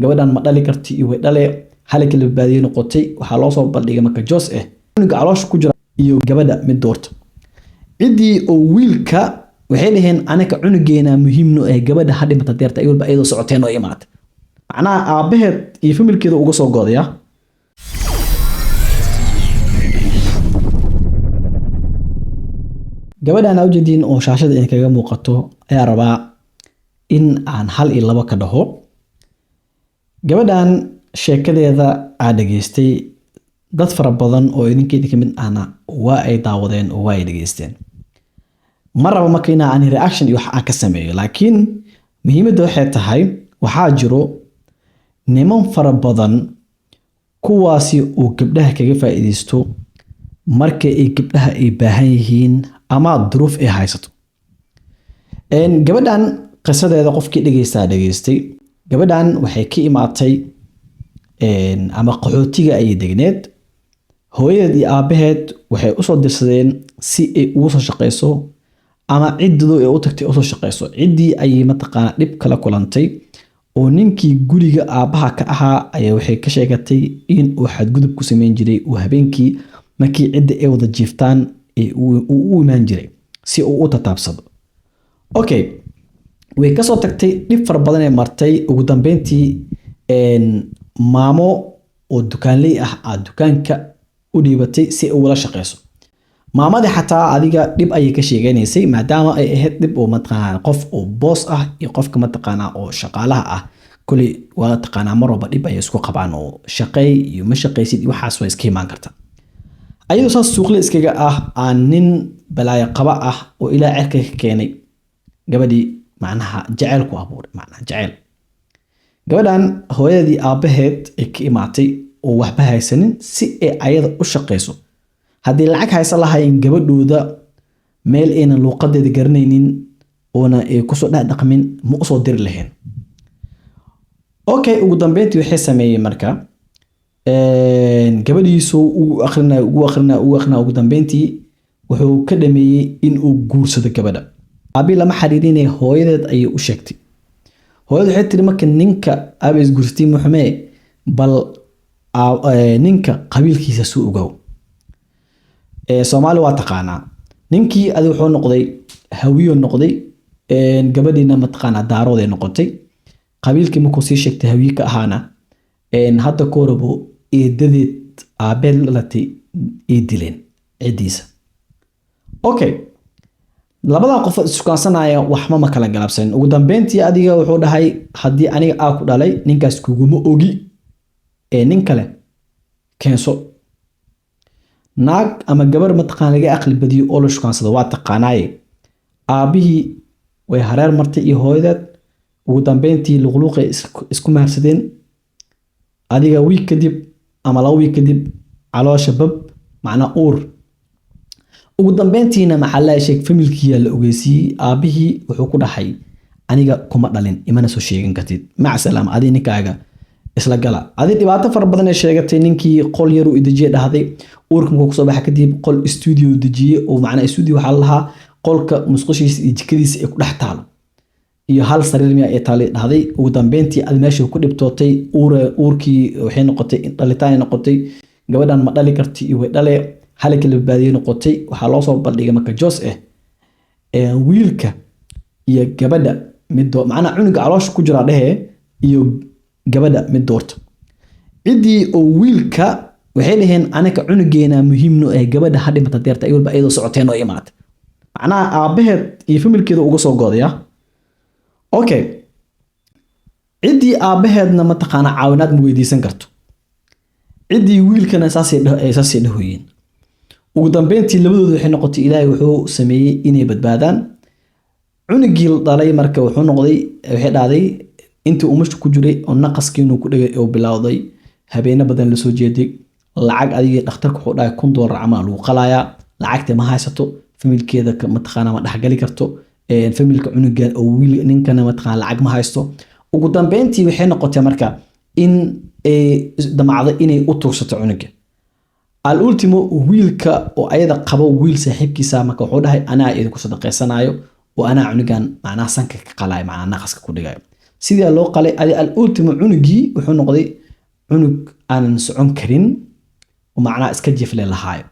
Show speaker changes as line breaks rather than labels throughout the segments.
gabadhan ma dhali karti iyo way dhale halka la badbaadiyay noqotay waxa loo soo bandhigay marka Joos cunuga caloosha ku jira iyo gabadha mid doorto cidii oo wiilka waxay leeyahay anaka cunugeena muhiimno ee gabadha hadhi mata deerta ayulba ayadoo socoteen oo imaatay macnaha aabaheed iyo familkeeda uga soo goodaya gabadhan aad ujeedin oo shaashada in kaga muuqato ayaa rabaa in aan hal iyo laba ka dhaho gabadhan sheekadeeda aad dhageystay dad fara badan oo idinkeedii kamid ahna waa ay daawadeen oo waa ay dhageysteen maraba marka in aan reaction iyo waxa ka sameeyo laakiin muhiimadda waxay tahay waxaa jiro niman fara badan kuwaasi oo gabdhaha kaga faa'iideysto marka ay gabdhaha ay baahan yihiin ama duruuf ay haysato gabadhan qisadeeda qofkii dhageystay gabadhan waxay ka imaatay ama qaxootiga ay degneed hooyadeed iyo aabaheed waxay u soo dirsadeen si ay ugu soo shaqeyso ama ciddoodu ay u tagtay u soo shaqeyso ciddii ay mataqaana dhib kala kulantay oo ninkii guriga aabaha ka ahaa ayaa waxay ka sheegatay in uu xadgudub ku sameyn jiray oo habeenkii markii cidda ay wada jiiftaan uu imaan jiray si uu u tataabsado okay way ka soo tagtay dhib far badan ee martay ugu dambeyntii maamo oo dukaanley ah dukaanka u dhiibatay si ay ula shaqeyso maamadii xataa adiga dhib ayay ka sheeganaysay maadaama ay ahayd dhib oo mataqaana qof oo boos ah iyo qofka mataqaana oo shaqaalaha ah kulli waa taqaana marba dhib ay isku qabaan oo shaqay iyo ma shaqaysid waxaas way iska imaan kartaa ayadoo saas suuqle iskaga ah aan nin balaayo qaba ah oo ilaa cirka ka keenay gabadhii macnaha jacayl ku abuuray macnaha jacayl gabadhan hooyadii aabaheed ay ka imaatay oo waxba haysanin si ay ayada u shaqeyso haddii lacag haysan lahayn gabadhooda meel ayna luuqadeeda garanaynin oona ay kusoo dhaqmin ma usoo diri lahayn okay ugu dambeyntii waxay sameeyeen marka gabadhiisu ugu akhrina ugu dambeyntii wuxuu ka dhameeyay in uu guursado gabadha abi lama xariirinay hooyadeed ayay u sheegtay hooyadu waxay tiri marka ninka abees guursatay muxmee bal ninka qabiilkiisa soo ogow Soomaali waa taqaana ninkii adi wuxuu noqday hawiyo noqday gabadhiina mataqaana daarood ay noqotay qabiilkii markuu sii sheegtay hawiye ka ahaana hadda koorabo eedadeed aabeel latay ay dileen cidiisa okay labada qof iskuansanaya waxma ma kala galabsan ugu dambeyntii adiga wuxuu dhahay hadii aniga aa ku dhalay ninkaas kuguma ogi nin kale keenso naag ama gabar mataqaan laga aqli badiyo oo la shukansado waa taqaanaaye aabihii way hareer martay iyo hooyadeed ugu dambeyntii luqluuqay isku maarsadeen adiga wiig kadib ama laba wiig kadib caloosha bab macna uur ugu dambeyntiina maxaa la sheeg familkiya la ogeysiyay aabihii wuxuu ku dhahay aniga kuma dhalin imana soo sheegan kartid mac salaam adi ninkaaga isla gala adi dhibaato far badan ay sheegatay ninkii qol yar uu idajiyay dhahday uurka markuu soo baxay kadib qol studio dajiyay oo macna studio waxa lahaa qolka musqushiisa iyo jikadiisa ay ku dhex taalo iyo hal sariir miya ay taale dhahday ugu dambeyntii ad meesha ku dhibtootay uurkii waxay noqotay dhalitaan noqotay gabadhan ma dhali karti iyo way dhale halka la badbaadiyay noqotay waxa loo soo bandhigay marka Joos wiilka iyo gabadha mid macna cunuga caloosha ku jira dhahe iyo gabadha mid doorto cidii oo wiilka waxay leeyahay anaka cunugeena muhiimno ee gabadha hadhi mata deerta ayulba ayadoo socoteen oo imaatay macnaha aabaheed iyo familkeeda uga soo goodaya okay cidii aabaheedna mataqaana caawinaad ma weydiisan karto cidii wiilkana saasay dhahoyeen ugu dambeyntii labadoodu waxay noqotay ilaahay wuxuu sameeyay inay badbaadaan cunugii dhalay marka wuxuu noqday waxay dhaaday intii umusha ku jiray oo naqaskiinu ku dhagay oo bilowday habeena badan la soo jeeday lacag adiga dhakhtarku wuxuu dhahay $1 ama lagu qalaya lacagta ma haysato familkeeda mataqaana ma dhaxgali karto familka cunuga oo wiil ninkana mataqaana lacag ma haysto ugu dambeyntii waxay noqotay marka in damacdo inay u tuursato cunuga al ultimo wiilka oo ayada qabo wiil saaxiibkiisa marka wuxuu dhahay anaa idinku sadaqeysanayo oo anaa cunugan macnaha sanka ka qalay macnaha naqaska ku dhigayo sidii loo qalay al-ultimo cunugii wuxuu noqday cunug aan socon karin oo macnaa iska jifle lahaayo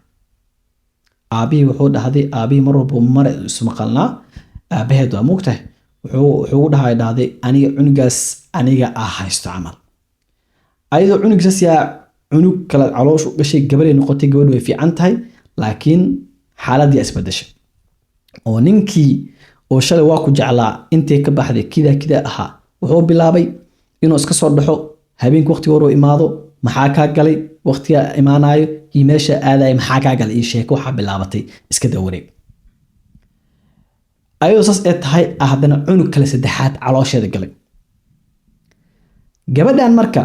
aabihii wuxuu dhahday aabihii mar walba mar isma qalnaa aabaheed waa moogtahay wuxuu dhahday aniga cunugaas aniga haysto camal ayadoo cunugsaas yaa cunug kala caloosh u gashay gabaray noqotay gabadhu way fiican tahay laakiin xaaladii isbedeshay oo ninkii oo shalay waa ku jeclaa intee ka baxday kida ahaa wuxuu bilaabay inuu iska soo dhaxo habeenkii waqti hore imaado maxaa ka galay waqtiga imaanayo iyo meesha aaday maxaa ka galay sheeko waxa bilaabatay iska dawareeg ayuu saas ee tahay haddana cunug kale saddexaad caloosheeda galay gabadhan marka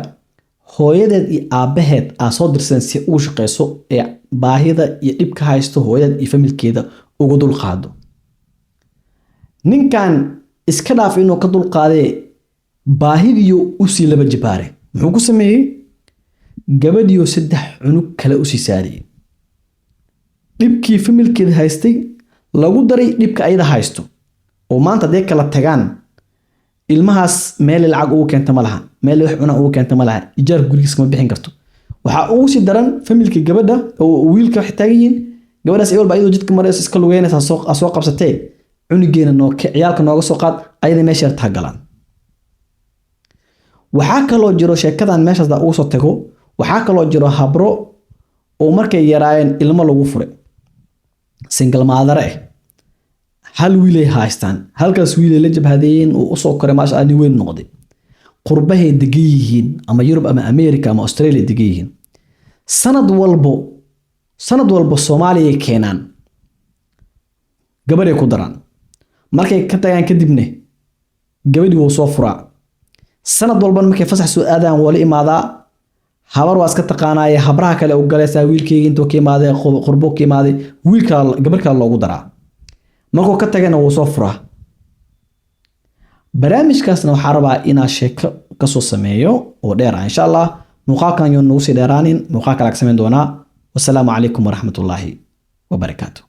hooyadeed iyo aabaheed soo dirsan si uu shaqeyso ee baahida iyo dhibka haysto hooyadeed iyo familkeeda ugu dul qaado ninkan iska dhaaf inuu ka dul qaadee baahidiyo u sii laba jibaare muxuu ku sameeyay gabadhiyo 3 cunug kale u sii saariyay dhibkii familkeeda haystay lagu daray dhibka ayada haysto oo maanta day kala tagaan ilmahaas meel lacag ugu keenta ma laha meel wax cuna ugu keenta ma laha ijaar gurigiisa ma bixin karto waxa uu si daran familka gabadha oo wiilka wax taagiin gabadhaas ay walba ayadoo jidka marayso iska lugeynaysa soo qabsatay cunugeena ciyaalka nooga soo qaad ayada meesha ta galaan waxa kaloo jiro sheekadan meeshaas uu soo tago waxa kaloo jiro habro oo markay yaraayeen ilmo lagu furay single mother hal wiil ay haystaan halkaas wiil la jabhadeen oo u soo koray maasha Allah weyn noqday qurbahay degayihiin ama Yurub ama America ama Australia degayihiin sanad walbo Soomaaliya keenan gabar ay ku daraan markay ka tagaan kadibna gabadhi wuu soo furaa sanad walba markay fasax soo aadaan wali imaada habar waa iska taqaanaaye habraha kale u galaysa wiilkeyga intuu ka imaaday qurbo ka imaaday wiilka gabar kale loogu daraa markuu ka tagana wuu soo furaa barnaamijkaasna waxaa rabaa inaa sheeko ka soo sameeyo oo dheer insha Allah muuqaalkan iyo nagu sii dheeraanin muuqaal kale ka sameyn doonaa wassalaamu calaykum waraxmatullaahi wabarakaatuh